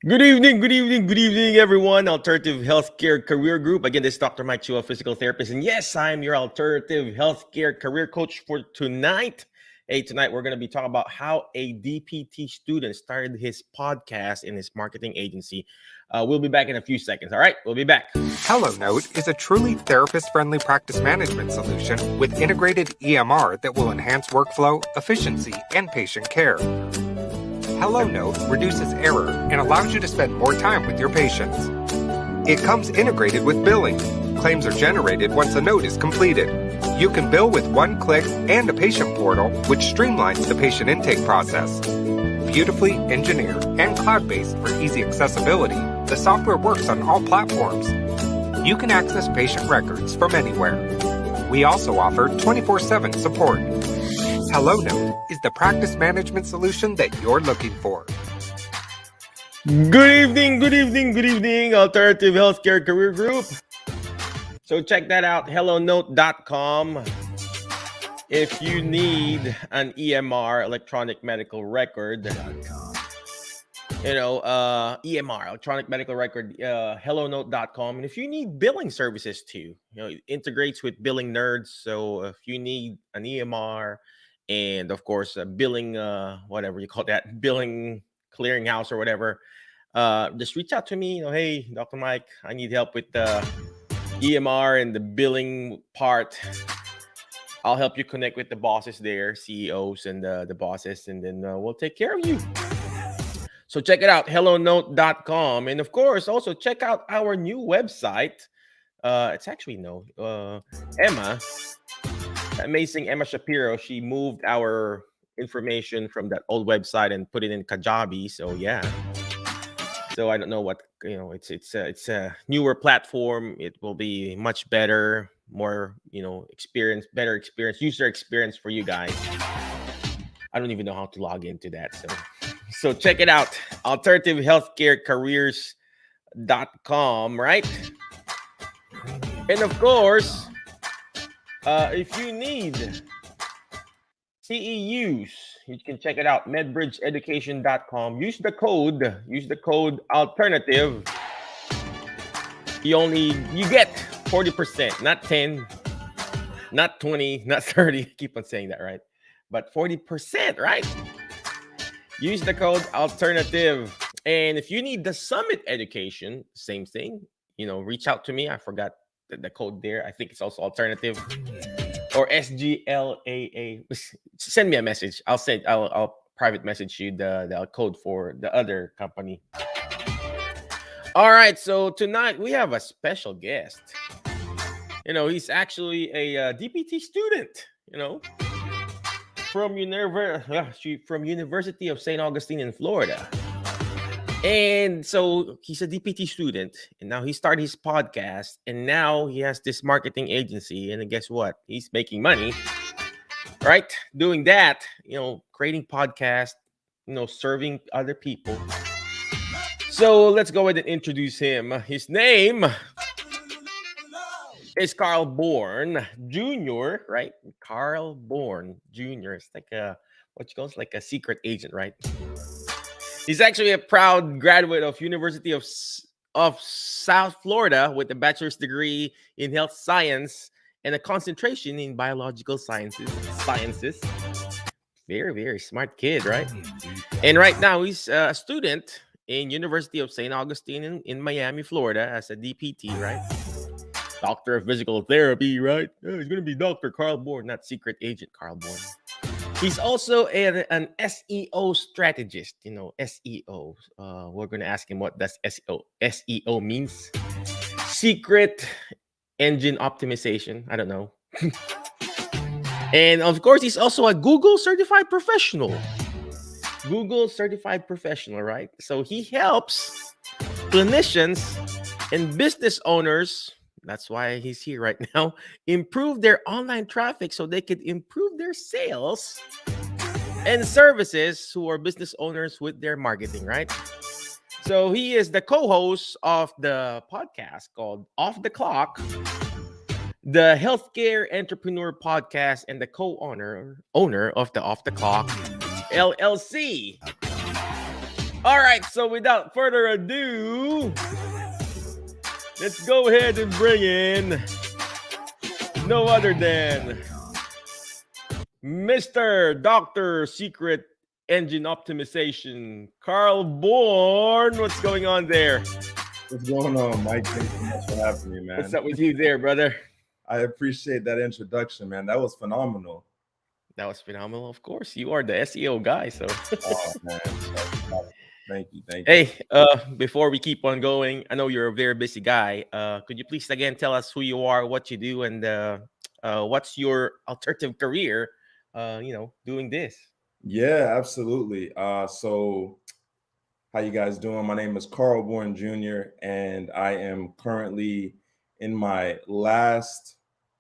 Good evening, everyone. Alternative Healthcare Career Group. Again, this is Dr. Mike Chua, physical therapist. And yes, I'm your alternative healthcare career coach for tonight. Hey, tonight we're going to be talking about how a DPT student started his podcast in his marketing agency. We'll be back in a few seconds. All right, we'll be back. HelloNote is a truly therapist-friendly practice management solution with integrated EMR that will enhance workflow, efficiency, and patient care. HelloNote reduces error and allows you to spend more time with your patients. It comes integrated with billing. Claims are generated once a note is completed. You can bill with one click and a patient portal, which streamlines the patient intake process. Beautifully engineered and cloud-based for easy accessibility, the software works on all platforms. You can access patient records from anywhere. We also offer 24/7 support. HelloNote is the practice management solution that you're looking for. Good evening, Alternative Healthcare Career Group. So check that out, hellonote.com. If you need an EMR, electronic medical record, EMR, electronic medical record, hellonote.com. And if you need billing services too, it integrates with Billing Nerds. So if you need an EMR and of course a billing, whatever you call that, billing clearinghouse or whatever, just reach out to me. Hey, Dr. Mike, I need help with the EMR and the billing part. I'll help you connect with the bosses there, CEOs and the bosses, and then we'll take care of you. So check it out, hellonote.com. And of course, also check out our new website. It's actually Emma, amazing Emma Shapiro. She moved our information from that old website and put it in Kajabi. So yeah. So I don't know what, it's a newer platform. It will be much better, more, better experience, user experience for you guys. I don't even know how to log into that. So check it out, alternativehealthcarecareers.com, right? And of course, if you need CEUs, you can check it out, medbridgeeducation.com. Use the code alternative. You get 40%, not 10, not 20, not 30. Keep on saying that, right? But 40%, right? Use the code alternative. And if you need the summit education, same thing, reach out to me. I forgot the code there. I think it's also alternative or SGLAA. Send me a message. I'll private message you the code for the other company. All right. So tonight we have a special guest. He's actually a DPT student, from University of St. Augustine in Florida. And so he's a DPT student, and now he started his podcast, and now he has this marketing agency. And guess what? He's making money, right? Doing that, creating podcasts, serving other people. So let's go ahead and introduce him. His name is Karl Bourne Jr., right? Karl Bourne Jr. It's like like a secret agent, right? He's actually a proud graduate of University of South Florida with a bachelor's degree in health science and a concentration in biological sciences. Very, very smart kid, right? And right now he's a student in University of St. Augustine in Miami, Florida as a DPT, right? Doctor of Physical Therapy, right? Oh, he's going to be Dr. Karl Bourne, not secret agent Karl Bourne. He's also an SEO strategist. SEO. We're going to ask him what does SEO means. Secret engine optimization. I don't know. And of course, he's also a Google certified professional. Right? So he helps clinicians and business owners. That's why he's here right now. Improve their online traffic so they could improve their sales and services who are business owners with their marketing, right? So he is the co-host of the podcast called Off the Clock, the Healthcare Entrepreneur Podcast, and the co-owner of the Off the Clock LLC. All right, so without further ado, let's go ahead and bring in no other than Mr. Dr. Secret Engine Optimization, Karl Bourne. What's going on there? What's going on, Mike? Thanks so much for having me, man. What's up with you there, brother? I appreciate that introduction, man. That was phenomenal. That was phenomenal. Of course, you are the SEO guy, so. Oh, man. Thank you. Hey, before we keep on going, I know you're a very busy guy. Could you please again tell us who you are, what you do, and what's your alternative career? Doing this. Yeah, absolutely. So how you guys doing? My name is Karl Bourne Jr., and I am currently in my last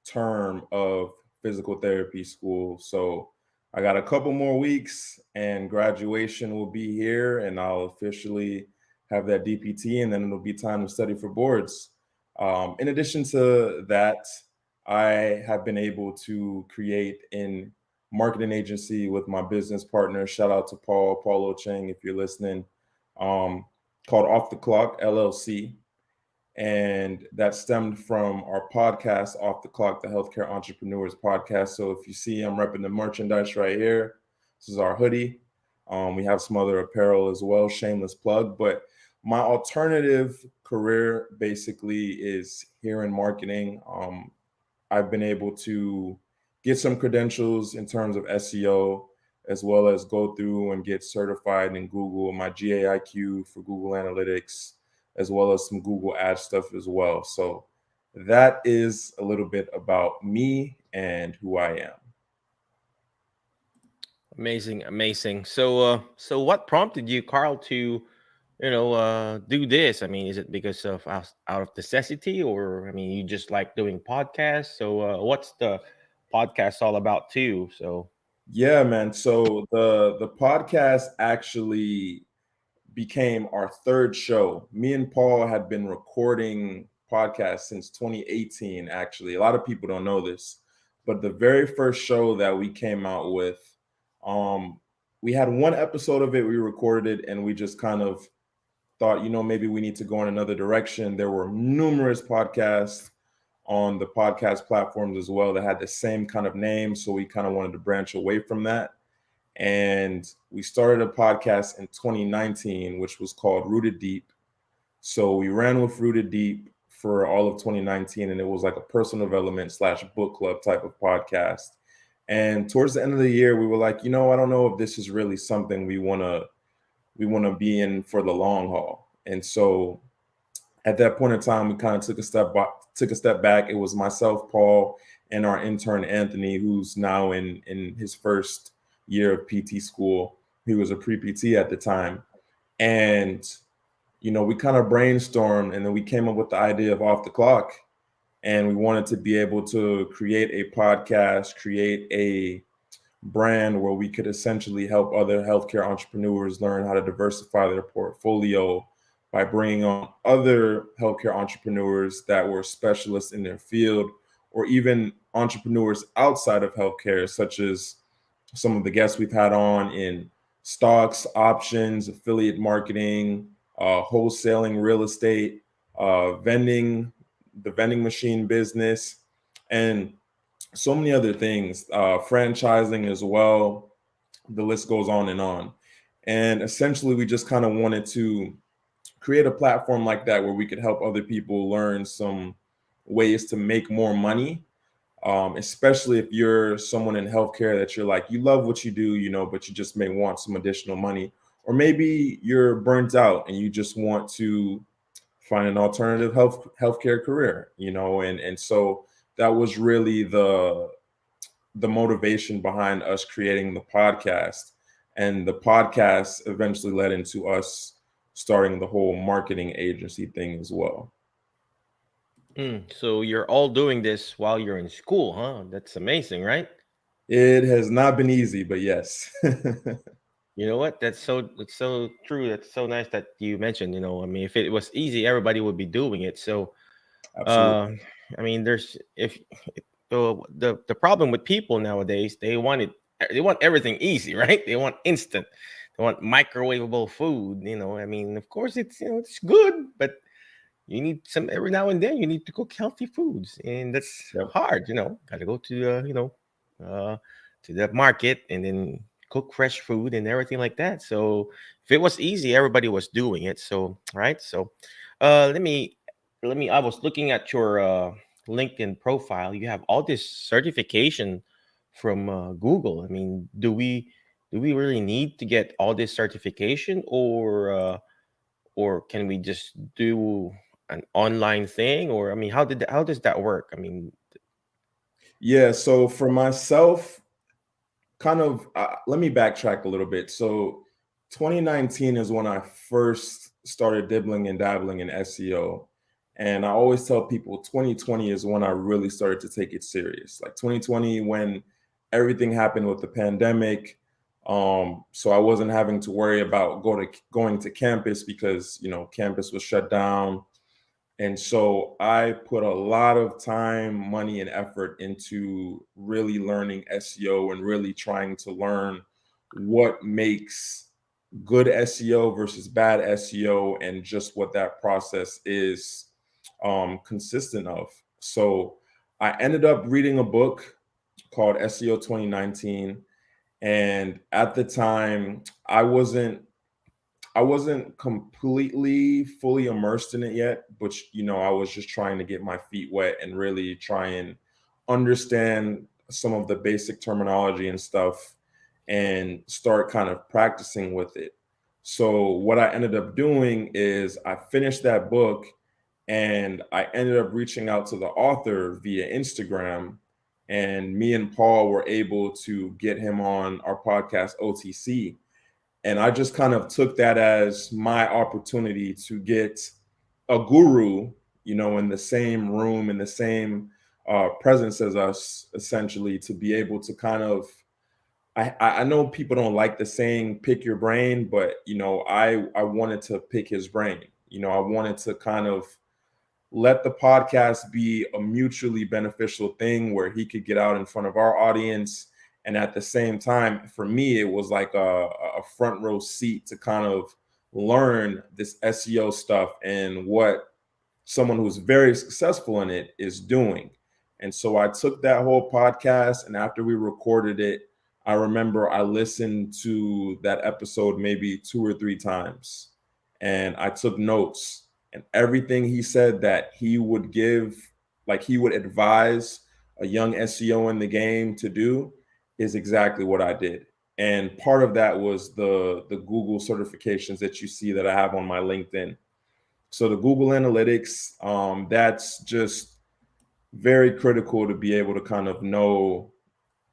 term of physical therapy school. So I got a couple more weeks and graduation will be here, and I'll officially have that DPT, and then it'll be time to study for boards. In addition to that, I have been able to create an marketing agency with my business partner. Shout out to Paulo Chang, if you're listening, called Off the Clock LLC. And that stemmed from our podcast, Off the Clock, the Healthcare Entrepreneurs Podcast. So if you see, I'm repping the merchandise right here. This is our hoodie. We have some other apparel as well, shameless plug. But my alternative career basically is here in marketing. I've been able to get some credentials in terms of SEO, as well as go through and get certified in Google, my GAIQ for Google Analytics, as well as some Google Ads stuff as well. So that is a little bit about me and who I am. Amazing. So what prompted you, Karl, to do this? I mean, is it because of out of necessity, or I mean, you just like doing podcasts? So what's the podcast all about too? So yeah, man. So the podcast actually became our third show. Me and Paul had been recording podcasts since 2018. Actually, a lot of people don't know this, but the very first show that we came out with, we had one episode of it, we recorded it, and we just kind of thought, maybe we need to go in another direction. There were numerous podcasts on the podcast platforms as well that had the same kind of name, so we kind of wanted to branch away from that. And we started a podcast in 2019, which was called Rooted Deep. So we ran with Rooted Deep for all of 2019, and it was like a personal development / book club type of podcast. And towards the end of the year, we were like, I don't know if this is really something we want to be in for the long haul. And so at that point in time, we kind of took a step back. It was myself, Paul, and our intern Anthony, who's now in his first year of PT school. He was a pre-PT at the time. And, we kind of brainstormed, and then we came up with the idea of Off the Clock. And we wanted to be able to create a podcast, create a brand where we could essentially help other healthcare entrepreneurs learn how to diversify their portfolio by bringing on other healthcare entrepreneurs that were specialists in their field, or even entrepreneurs outside of healthcare, such as some of the guests we've had on in stocks, options, affiliate marketing, wholesaling, real estate, the vending machine business, and so many other things, franchising as well. The list goes on and on. And essentially, we just kind of wanted to create a platform like that where we could help other people learn some ways to make more money, especially if you're someone in healthcare that you're like, you love what you do, but you just may want some additional money. Or maybe you're burnt out and you just want to find an alternative healthcare career, and so that was really the motivation behind us creating the podcast. And the podcast eventually led into us starting the whole marketing agency thing as well. So you're all doing this while you're in school, huh? That's amazing, right? It has not been easy, but yes. You know what? It's so true. That's so nice that you mentioned, I mean, if it was easy, everybody would be doing it. So, Absolutely. I mean, the problem with people nowadays, they want everything easy, right? They want instant. want microwavable food. I mean, of course, it's good, but you need some every now and then. You need to cook healthy foods, and that's Yep. hard. Got to go to uh, to the market and then cook fresh food and everything like that. So if it was easy, everybody was doing it. So right. So let me. I was looking at your LinkedIn profile. You have all this certification from Google. I mean, do we really need to get all this certification, or can we just do an online thing? Or I mean, how does that work? I mean, Yeah. So for myself, kind of, let me backtrack a little bit. So 2019 is when I first started dibbling and dabbling in SEO. And I always tell people 2020 is when I really started to take it serious. Like 2020, when everything happened with the pandemic. So I wasn't having to worry about going to campus because, campus was shut down. And so I put a lot of time, money, and effort into really learning SEO and really trying to learn what makes good SEO versus bad SEO and just what that process is consistent of. So I ended up reading a book called SEO 2019. And at the time, I wasn't completely fully immersed in it yet, but I was just trying to get my feet wet and really try and understand some of the basic terminology and stuff and start kind of practicing with it. So what I ended up doing is I finished that book and I ended up reaching out to the author via Instagram, and me and Paul were able to get him on our podcast OTC. And I just kind of took that as my opportunity to get a guru, in the same room, in the same presence as us, essentially, to be able to kind of. I know people don't like the saying "pick your brain," but I wanted to pick his brain. I wanted to kind of let the podcast be a mutually beneficial thing where he could get out in front of our audience. And at the same time, for me, it was like a front row seat to kind of learn this SEO stuff and what someone who's very successful in it is doing. And so I took that whole podcast, and after we recorded it, I remember I listened to that episode maybe 2 or 3 times, and I took notes. And everything he said that he would give, like he would advise a young SEO in the game to do, is exactly what I did. And part of that was the Google certifications that you see that I have on my LinkedIn. So the Google Analytics, that's just very critical to be able to kind of know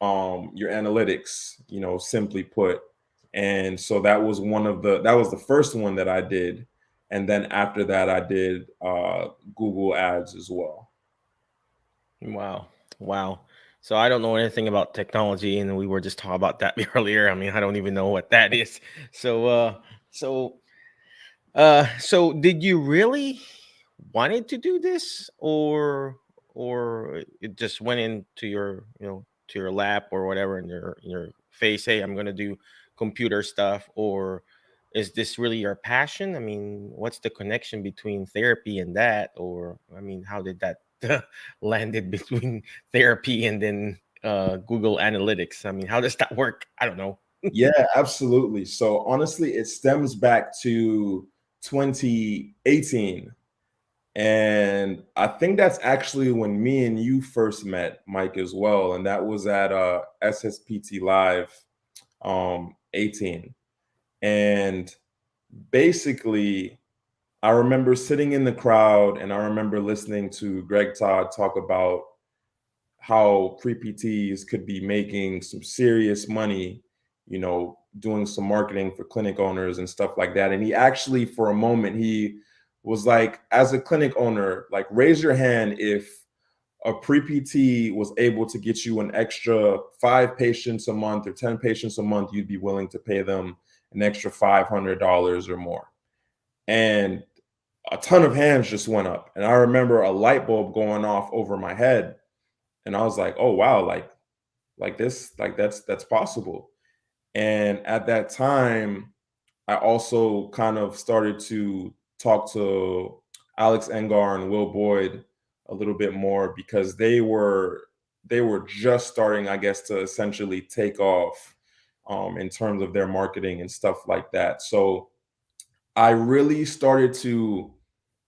your analytics, simply put. And so that was the first one that I did. And then after that, I did Google Ads as well. wow, wow. So I don't know anything about technology, and we were just talking about that earlier. I mean, I don't even know what that is. So, so did you really wanted to do this, or it just went into your to your lap or whatever in your face? Hey, I'm gonna do computer stuff, or is this really your passion? I mean, what's the connection between therapy and that? Or I mean, how did that landed between therapy and then Google Analytics? I mean, how does that work? I don't know. Yeah, absolutely. So honestly, it stems back to 2018. And I think that's actually when me and you first met, Mike, as well. And that was at SSPT Live 18. And basically, I remember sitting in the crowd and I remember listening to Greg Todd talk about how pre-PTs could be making some serious money, doing some marketing for clinic owners and stuff like that. And he actually, for a moment, he was like, as a clinic owner, like, raise your hand if a pre-PT was able to get you an extra 5 patients a month or 10 patients a month, you'd be willing to pay them an extra $500 or more. And a ton of hands just went up. And I remember a light bulb going off over my head. And I was like, oh wow, like this, like that's possible. And at that time, I also kind of started to talk to Alex Engar and Will Boyd a little bit more because they were just starting, I guess, to essentially take off in terms of their marketing and stuff like that. So I really started to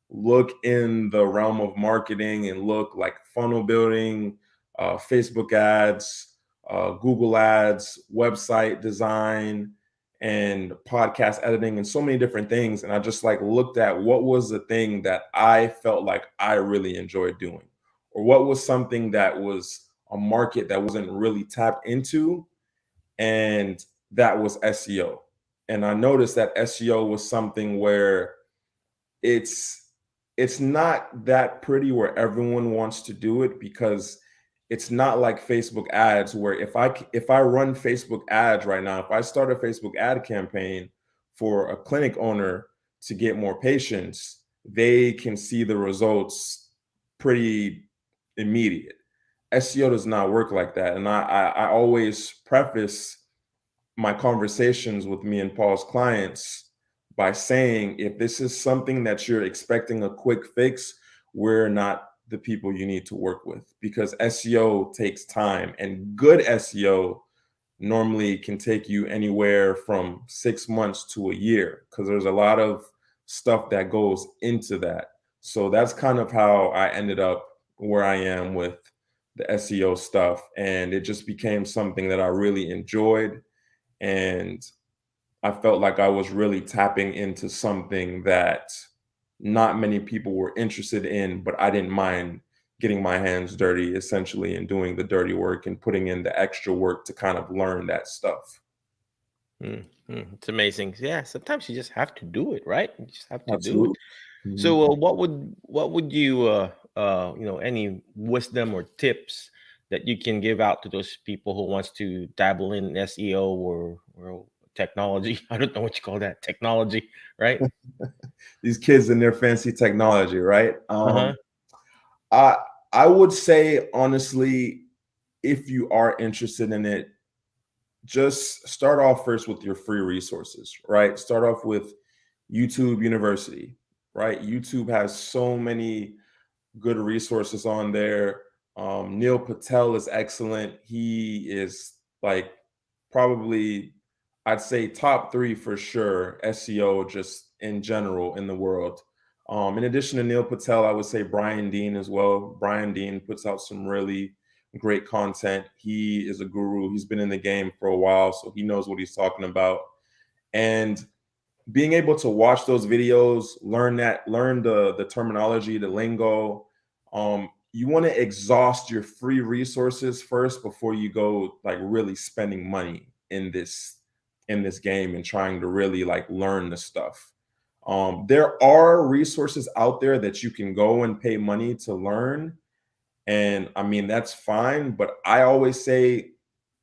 look in the realm of marketing and look like funnel building, Facebook ads, Google ads, website design, and podcast editing, and so many different things. And I just like looked at what was the thing that I felt like I really enjoyed doing, or what was something that was a market that wasn't really tapped into, and that was SEO. And I noticed that SEO was something where it's it's not that pretty where everyone wants to do it, because it's not like Facebook ads where if I run Facebook ads right now, if I start a Facebook ad campaign for a clinic owner to get more patients, they can see the results pretty immediate. SEO does not work like that. And I always preface my conversations with me and Paul's clients by saying, if this is something that you're expecting a quick fix, we're not the people you need to work with, because SEO takes time, and good SEO normally can take you anywhere from 6 months to a year, because there's a lot of stuff that goes into that. So that's kind of how I ended up where I am with the SEO stuff. And it just became something that I really enjoyed. And I felt like I was really tapping into something that not many people were interested in, but I didn't mind getting my hands dirty essentially and doing the dirty work and putting in the extra work to kind of learn that stuff. It's amazing. Yeah, sometimes you just have to do it, right? You just have to do it. Absolutely. Mhm. So, what would you any wisdom or tips that you can give out to those people who wants to dabble in SEO or technology? I don't know what you call that, technology, right? These kids and their fancy technology, right? Uh huh. I I would say honestly, if you are interested in it, just start off first with your free resources, right? Start off with YouTube University, right? YouTube has so many good resources on there. Neil Patel is excellent. He is like probably, I'd say, top three for sure, SEO just in general in the world. In addition to Neil Patel, I would say Brian Dean as well. Brian Dean puts out some really great content. He is a guru. He's been in the game for a while, so he knows what he's talking about. And being able to watch those videos, learn the terminology, the lingo. You want to exhaust your free resources first before you go like really spending money in this game and trying to really like learn the stuff. There are resources out there that you can go and pay money to learn, and I mean that's fine. But I always say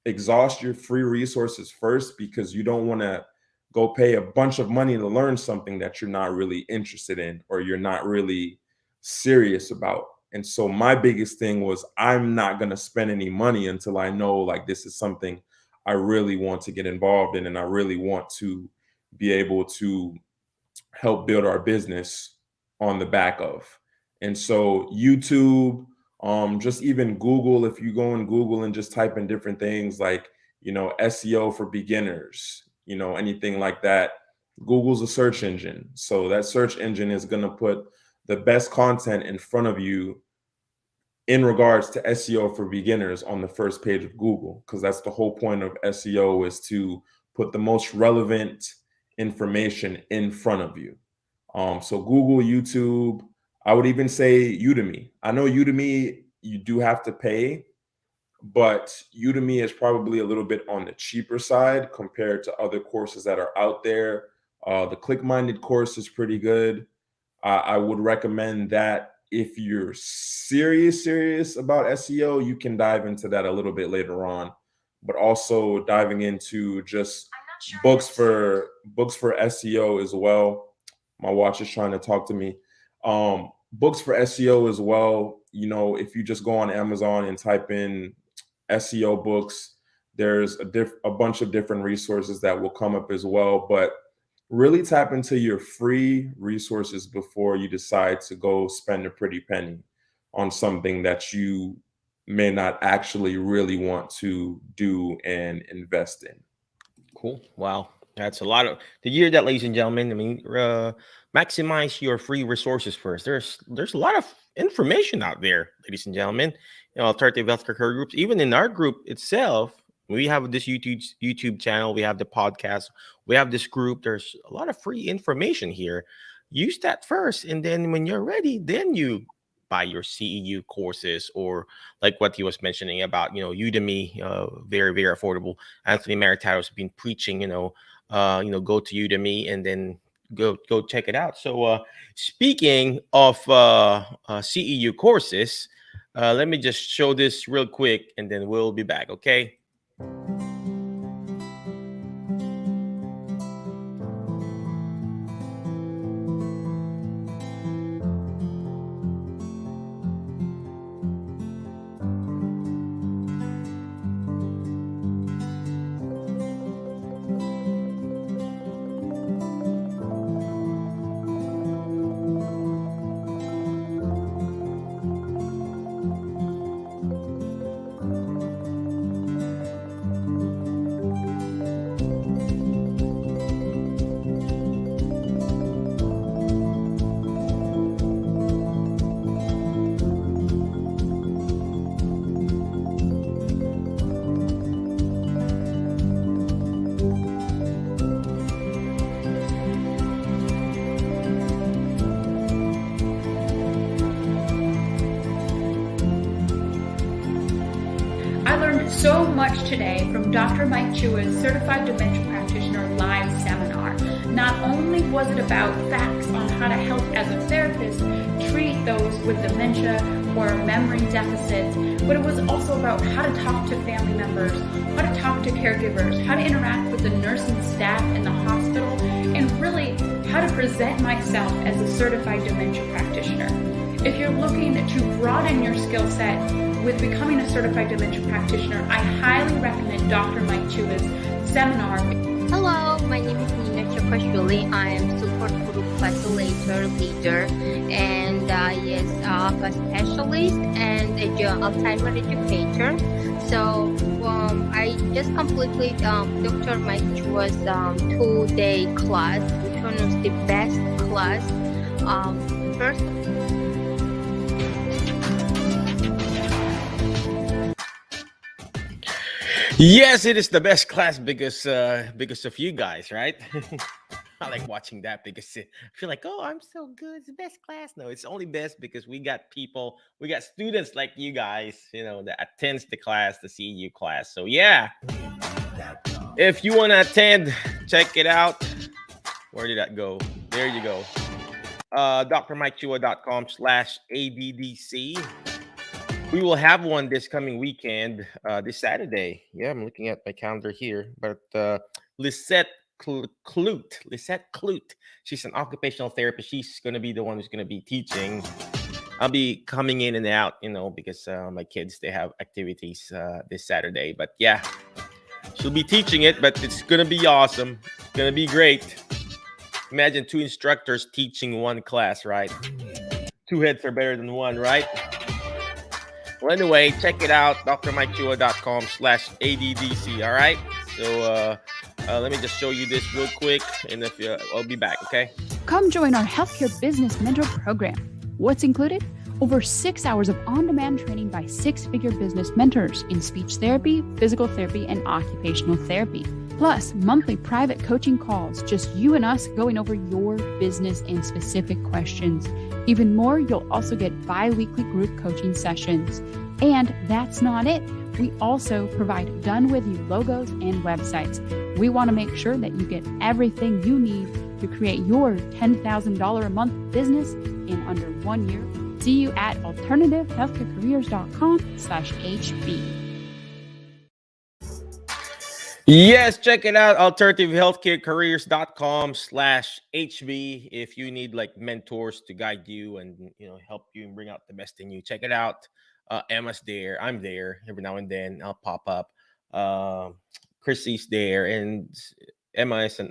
exhaust your free resources first, because you don't want to go pay a bunch of money to learn something that you're not really interested in or you're not really serious about. And so my biggest thing was, I'm not going to spend any money until I know like this is something I really want to get involved in and I really want to be able to help build our business on the back of. And so YouTube, just even Google, if you go in Google and just type in different things like, SEO for beginners, anything like that. Google's a search engine. So that search engine is going to put the best content in front of you in regards to SEO for beginners on the first page of Google, because that's the whole point of SEO, is to put the most relevant information in front of you. So Google, YouTube, I would even say Udemy. I know Udemy, you do have to pay, but Udemy is probably a little bit on the cheaper side compared to other courses that are out there. The Click-Minded course is pretty good. I would recommend that. If you're serious about SEO, you can dive into that a little bit later on, but also diving into just books for SEO as well. My watch is trying to talk to me. Books for SEO as well. If you just go on Amazon and type in SEO books, there's a bunch of different resources that will come up as well. But really tap into your free resources before you decide to go spend a pretty penny on something that you may not actually really want to do and invest in. Cool. Wow. That's a lot of to hear that, ladies and gentlemen. I mean, maximize your free resources first. There's a lot of information out there, ladies and gentlemen. Alternative healthcare career groups. Even in our group itself, we have this YouTube channel. We have the podcast. We have this group. There's a lot of free information here. Use that first, and then when you're ready, then you buy your CEU courses, or like what he was mentioning about Udemy, very very affordable. Anthony Maritato has been preaching, go to Udemy and then go check it out. So, speaking of CEU courses, let me just show this real quick, and then we'll be back. Okay. So much today from Dr. Mike Chua's Certified Dementia Practitioner live seminar. Not only was it about facts on how to help as a therapist treat those with dementia or memory deficits, but it was also about how to talk to family members, how to talk to caregivers, how to interact with the nursing staff in the hospital, and really how to present myself as a certified dementia practitioner. If you're looking to broaden your skill set with becoming a certified dementia practitioner, I highly recommend Dr. Mike Chua's seminar. Hello, my name is Nina Chakashvili. I am support group facilitator leader and yes, a specialist and a Alzheimer educator. So I just completed Dr. Mike Chua's 2-day class, which one was the best class. First. Yes, it is the best class because of you guys, right? I like watching that because I feel like, oh, I'm so good. It's the best class. No, it's only best because we got students like you guys, that attends the class, the CEU class. So yeah, if you want to attend, check it out. Where did that go? There you go. drmikechua.com/ADDC. We will have one this coming weekend, this Saturday. Yeah, I'm looking at my calendar here. But Lisette Clute, she's an occupational therapist. She's going to be the one who's going to be teaching. I'll be coming in and out, because my kids, they have activities this Saturday. But yeah, she'll be teaching it, but it's going to be awesome. It's going to be great. Imagine 2 instructors teaching one class, right? 2 heads are better than one, right? Well, anyway, check it out, drmikechua.com/ADDC. All right. So let me just show you this real quick, and I'll be back. Okay. Come join our Healthcare Business Mentor Program. What's included? Over 6 hours of on-demand training by 6-figure business mentors in speech therapy, physical therapy, and occupational therapy. Plus, monthly private coaching calls, just you and us going over your business and specific questions. Even more, you'll also get bi-weekly group coaching sessions. And that's not it. We also provide done-with-you logos and websites. We want to make sure that you get everything you need to create your $10,000 a month business in under 1 year. See you at alternativehealthcarecareers.com/HB. Yes, check it out, alternativehealthcarecareers.com/HB. If you need like mentors to guide you and help you and bring out the best in you, check it out. Emma's there. I'm there every now and then. I'll pop up. Chrissy's there, and Emma is an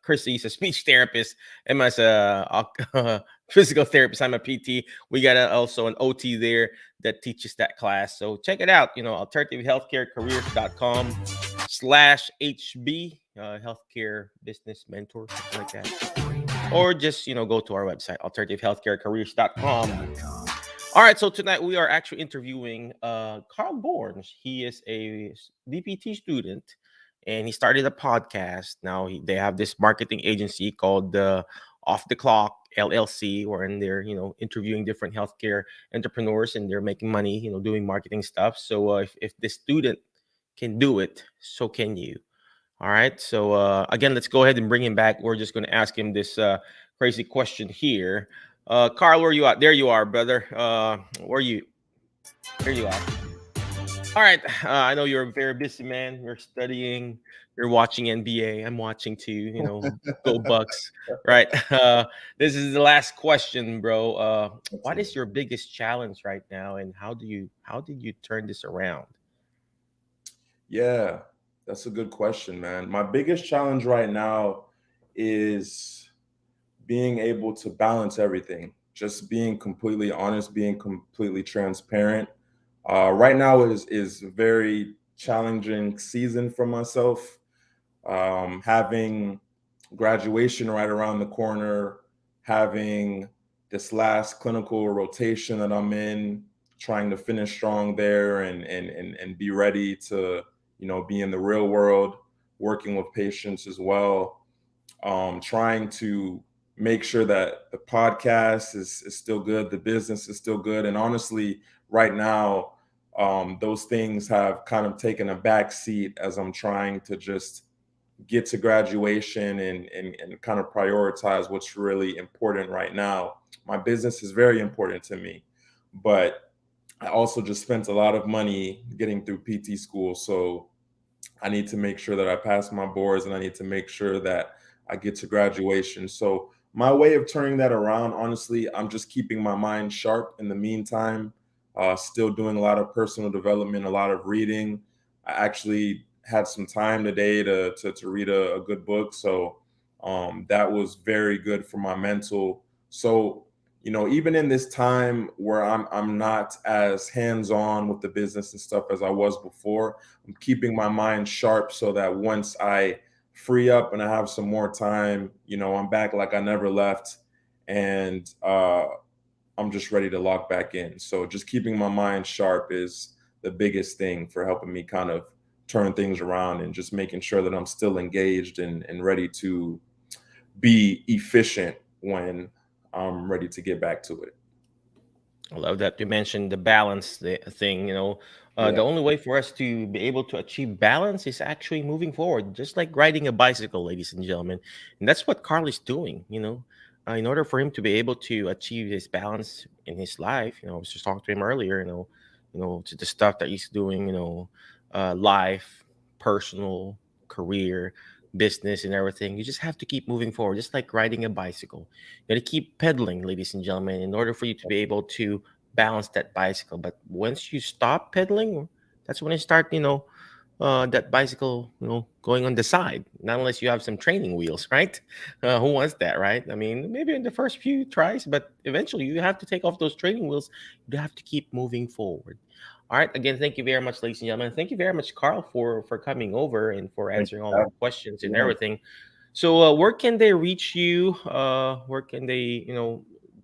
Chrissy is a speech therapist. Emma is a physical therapist. I'm a PT. We got also an OT there that teaches that class. So check it out. AlternativeHealthcareCareers.com/HB, healthcare business mentor, something like that. Or just go to our website, AlternativeHealthcareCareers.com. All right, so tonight we are actually interviewing Karl Bourne. He is a DPT student, and he started a podcast. Now they have this marketing agency called Off the Clock LLC, wherein they're interviewing different healthcare entrepreneurs, and they're making money, doing marketing stuff. So if this student can do it, so can you. All right. So again, let's go ahead and bring him back. We're just going to ask him this crazy question here. Karl, where you at? There you are, brother. Where you? There you are. All right. I know you're a very busy man. You're studying. You're watching NBA. I'm watching too. Go Bucks. Right. This is the last question, bro. What is your biggest challenge right now, and how did you turn this around? Yeah, that's a good question, man. My biggest challenge right now is being able to balance everything, just being completely honest, being completely transparent. Right now is a very challenging season for myself. Having graduation right around the corner, having this last clinical rotation that I'm in, trying to finish strong there and be ready to be in the real world, working with patients as well. Trying to make sure that the podcast is still good, the business is still good. And honestly, right now, those things have kind of taken a back seat as I'm trying to just get to graduation and kind of prioritize what's really important right now. My business is very important to me, but I also just spent a lot of money getting through PT school. So I need to make sure that I pass my boards and I need to make sure that I get to graduation. So my way of turning that around, honestly, I'm just keeping my mind sharp in the meantime, still doing a lot of personal development, a lot of reading. I actually had some time today to read a good book. So that was very good for my mental. So, even in this time where I'm not as hands-on with the business and stuff as I was before, I'm keeping my mind sharp so that once I free up and I have some more time, I'm back like I never left, and I'm just ready to lock back in. So just keeping my mind sharp is the biggest thing for helping me kind of turn things around and just making sure that I'm still engaged and ready to be efficient when I'm ready to get back to it. I love that you mentioned the balance thing. The Yeah. only way for us to be able to achieve balance is actually moving forward, just like riding a bicycle, ladies and gentlemen. And that's what Carl is doing. In order for him to be able to achieve his balance in his life, I was just talking to him earlier. To the stuff that he's doing. Life, personal, career, business, and everything. You just have to keep moving forward, just like riding a bicycle. You got to keep pedaling, ladies and gentlemen, in order for you to be able to balance that bicycle. But once you stop pedaling, that's when you start, that bicycle, going on the side. Not unless you have some training wheels, right? Who wants that, right? I mean, maybe in the first few tries, but eventually you have to take off those training wheels. You have to keep moving forward. All right. Again, thank you very much, ladies and gentlemen. Thank you very much, Carl, for coming over and for Thank answering all you. our questions and Yeah. everything. So, where can they reach you? Where can they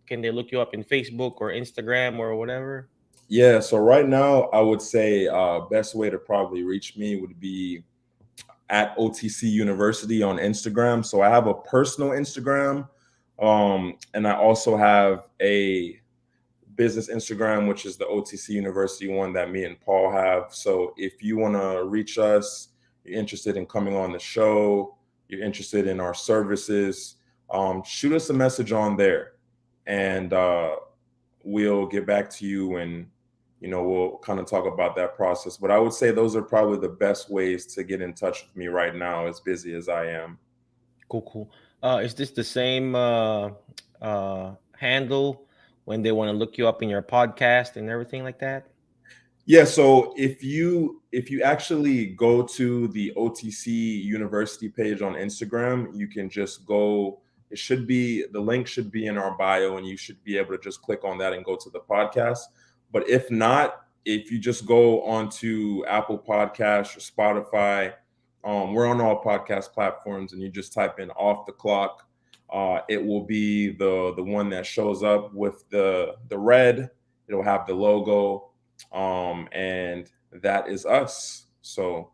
look you up in Facebook or Instagram or whatever? Yeah. So right now, I would say best way to probably reach me would be at OTC University on Instagram. So I have a personal Instagram, and I also have a business Instagram, which is the OTC University one that me and Paul have. So if you want to reach us, you're interested in coming on the show, you're interested in our services, shoot us a message on there, and we'll get back to you, and we'll kind of talk about that process. But I would say those are probably the best ways to get in touch with me right now, as busy as I am. Cool, cool. Is this the same handle when they want to look you up in your podcast and everything like that? Yeah, so if you actually go to the OTC University page on Instagram, you can just go. The link should be in our bio, and you should be able to just click on that and go to the podcast. But if not, if you just go onto Apple Podcasts or Spotify, we're on all podcast platforms, and you just type in "Off the Clock." It will be the one that shows up with the red. It'll have the logo, and that is us. So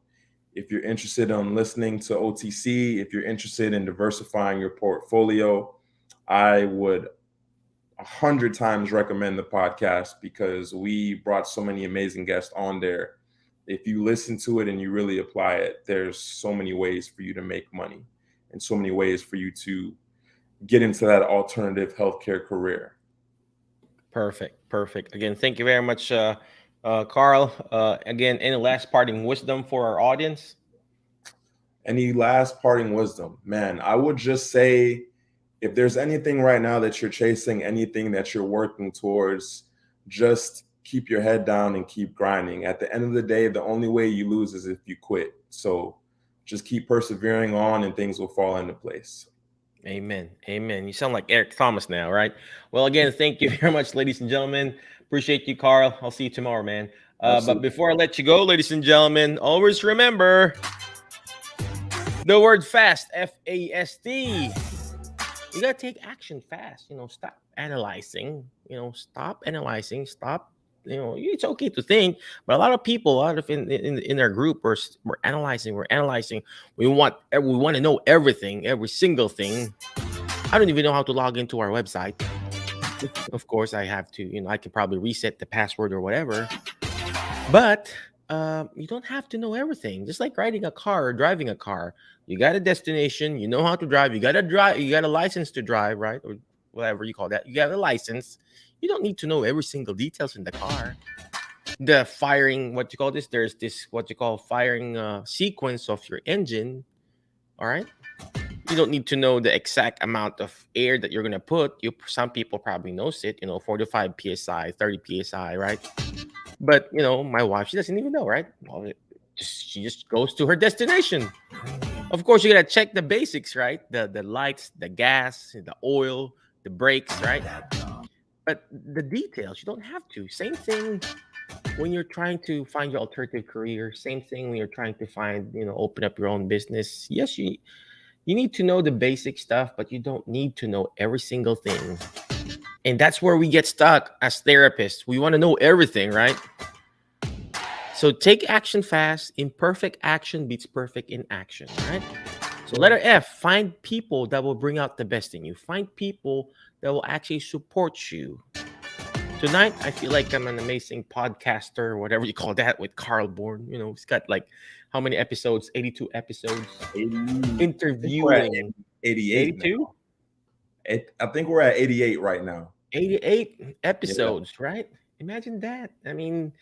if you're interested in listening to OTC, if you're interested in diversifying your portfolio, I would 100 times recommend the podcast, because we brought so many amazing guests on there. If you listen to it and you really apply it, there's so many ways for you to make money and so many ways for you to get into that alternative healthcare career. Perfect. Again, thank you very much, Karl. Again, any last parting wisdom for our audience? Any last parting wisdom? Man, I would just say, if there's anything right now that you're chasing, anything that you're working towards, just keep your head down and keep grinding. At the end of the day, the only way you lose is if you quit. So just keep persevering on, and things will fall into place. Amen. You sound like Eric Thomas now, right? Well, again, thank you very much, ladies and gentlemen. Appreciate you, Karl. I'll see you tomorrow, man. But before I let you go, ladies and gentlemen, always remember the word FAST, F-A-S-T. You got to take action fast. Stop analyzing. Stop analyzing. Stop. It's okay to think, but a lot of people, in their group, we're analyzing. We want to know everything, every single thing. I don't even know how to log into our website. Of course, I have to. I can probably reset the password or whatever. But you don't have to know everything. Just like riding a car or driving a car, you got a destination. You know how to drive. You got to drive. You got a license to drive, right? Or whatever you call that. You got a license. You don't need to know every single details in the car. The firing, there's this, what you call firing sequence of your engine. All right. You don't need to know the exact amount of air that you're going to put. Some people probably knows it, 45 PSI, 30 PSI, right? But, my wife, she doesn't even know, right? Well, she just goes to her destination. Of course, you got to check the basics, right? The lights, the gas, the oil, the brakes, right? But the details, you don't have to. Same thing when you're trying to find your alternative career. Same thing when you're trying to find, open up your own business. Yes, you need to know the basic stuff, but you don't need to know every single thing. And that's where we get stuck as therapists. We want to know everything, right? So take action fast. Imperfect action beats perfect in action, right? So letter F, find people that will bring out the best in you. Find people that will actually support you. Tonight, I feel like I'm an amazing podcaster, or whatever you call that, with Karl Bourne. He's got like how many episodes? 82 episodes. Interviewing. 88. 82? I think we're at 88 right now. 88 episodes, right? Imagine that. I mean,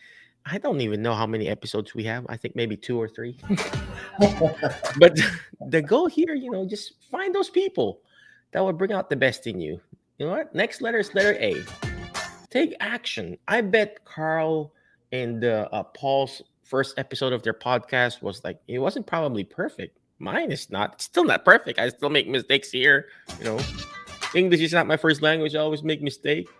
I don't even know how many episodes we have. I think maybe 2 or 3. But the goal here, just find those people that will bring out the best in you. You know what? Next letter is letter A. Take action. I bet Karl and Paul's first episode of their podcast was like, it wasn't probably perfect. Mine is not. It's still not perfect. I still make mistakes here. English is not my first language. I always make mistakes.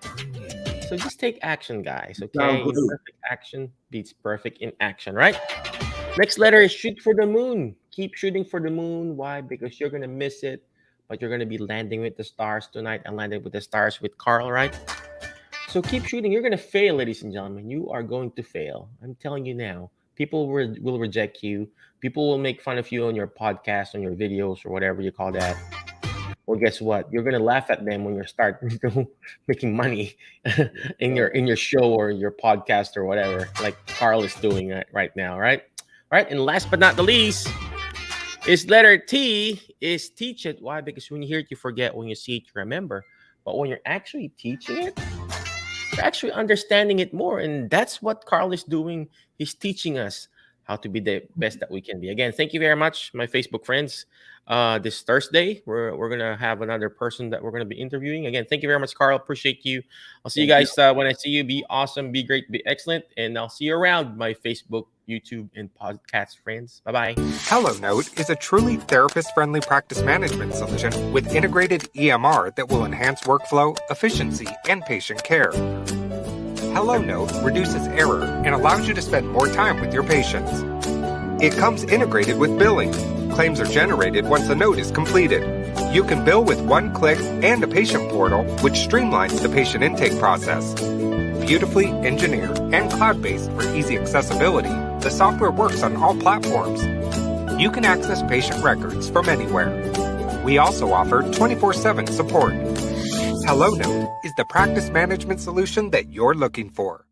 So just take action, guys. Okay, perfect action beats perfect in action, right? Next letter is shoot for the moon. Keep shooting for the moon. Why? Because you're gonna miss it, but you're gonna be landing with the stars tonight. And landing with the stars with Karl, right? So keep shooting. You're gonna fail, ladies and gentlemen. You are going to fail. I'm telling you now. People will reject you. People will make fun of you on your podcast, on your videos, or whatever you call that. Well, guess what? You're gonna laugh at them when you start making money in your show or your podcast or whatever, like Karl is doing right now, right? All right. And last but not the least is letter T, is teach it. Why? Because when you hear it, you forget. When you see it, you remember. But when you're actually teaching it, you're actually understanding it more. And that's what Karl is doing. He's teaching us how to be the best that we can be. Again, thank you very much, my Facebook friends. This Thursday, we're gonna have another person that we're gonna be interviewing. Again, thank you very much, Karl. Appreciate you. I'll see you guys when I see you. Be awesome, be great, be excellent, and I'll see you around my Facebook, YouTube, and podcast friends. Bye-bye. HelloNote is a truly therapist-friendly practice management solution with integrated EMR that will enhance workflow, efficiency, and patient care. HelloNote reduces error and allows you to spend more time with your patients. It comes integrated with billing. Claims are generated once a note is completed. You can bill with one click and a patient portal, which streamlines the patient intake process. Beautifully engineered and cloud-based for easy accessibility, the software works on all platforms. You can access patient records from anywhere. We also offer 24/7 support. HelloNote is the practice management solution that you're looking for.